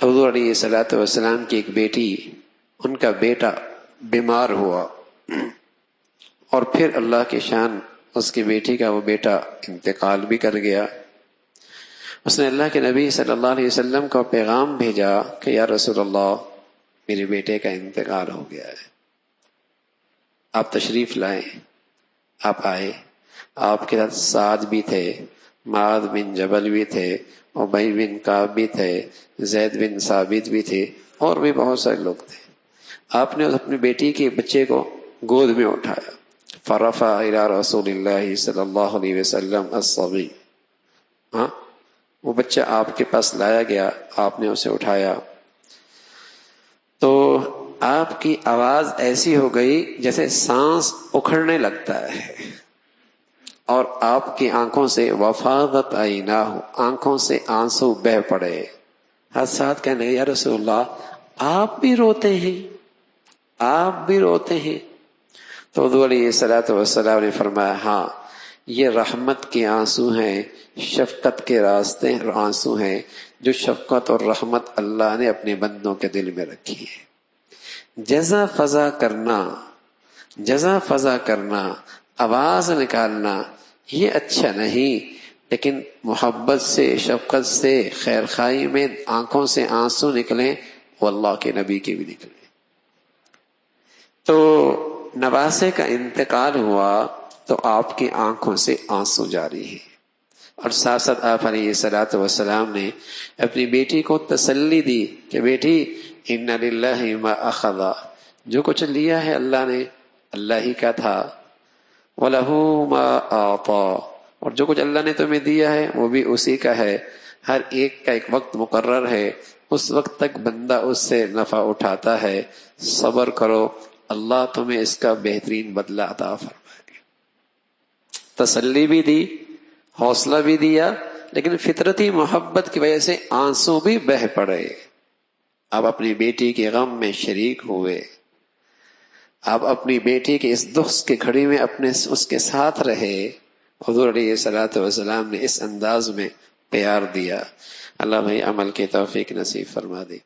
حضور علیہ الصلوۃ والسلام کی ایک بیٹی، ان کا بیٹا بیمار ہوا، اور پھر اللہ کی شان، اس کی بیٹی کا وہ بیٹا انتقال بھی کر گیا۔ اس نے اللہ کے نبی صلی اللہ علیہ وسلم کو پیغام بھیجا کہ یا رسول اللہ، میرے بیٹے کا انتقال ہو گیا ہے، آپ تشریف لائیں۔ آپ آئے، آپ کے ساتھ سعد بھی تھے، معاذ بن جبل بھی تھے، ابی بن کعب بھی تھے، زید بن ثابت بھی تھے، اور بھی بہت سارے لوگ تھے۔ آپ نے اپنی بیٹی کے بچے کو گود میں اٹھایا، فرفع الی رسول اللہ صلی اللہ علیہ وسلم الصبی، وہ بچہ آپ کے پاس لایا گیا، آپ نے اسے اٹھایا تو آپ کی آواز ایسی ہو گئی جیسے سانس اکھڑنے لگتا ہے، اور آپ کی آنکھوں سے وفاضت عیناہ، آنکھوں سے آنسو بہہ پڑے۔ حضرت کہنے لگے یا رسول اللہ، آپ بھی روتے ہیں، آپ بھی روتے ہیں؟ تو حضور علیہ الصلوۃ والسلام نے فرمایا ہاں، یہ رحمت کے آنسو ہیں، شفقت کے راستے آنسو ہیں، جو شفقت اور رحمت اللہ نے اپنے بندوں کے دل میں رکھی ہے۔ جزا فضا کرنا، آواز نکالنا، یہ اچھا نہیں، لیکن محبت سے، شفقت سے، خیر خواہی میں آنکھوں سے آنسو نکلیں، وہ اللہ کے نبی کے بھی نکلیں۔ تو نواسے کا انتقال ہوا تو آپ کی آنکھوں سے آنسو جاری ہیں، اور ساتھ ساتھ آپ علیہ الصلوۃ والسلام نے اپنی بیٹی کو تسلی دی کہ بیٹی ان للہ ما اخذ، جو کچھ لیا ہے اللہ نے، اللہ ہی کا تھا، وَلَهُ مَا أَعْطَى، اور جو کچھ اللہ نے تمہیں دیا ہے وہ بھی اسی کا ہے۔ ہر ایک کا ایک وقت مقرر ہے، اس وقت تک بندہ اس سے نفع اٹھاتا ہے، صبر کرو، اللہ تمہیں اس کا بہترین بدلہ عطا فرمائے گا۔ تسلی بھی دی، حوصلہ بھی دیا، لیکن فطرتی محبت کی وجہ سے آنسو بھی بہہ پڑے۔ آپ اپنی بیٹی کے غم میں شریک ہوئے، آپ اپنی بیٹی کے اس دکھ کی گھڑی میں اس کے ساتھ رہے۔ حضور علیہ الصلوۃ والسلام نے اس انداز میں پیار دیا۔ اللہ بھائی عمل کی توفیق نصیب فرما دے۔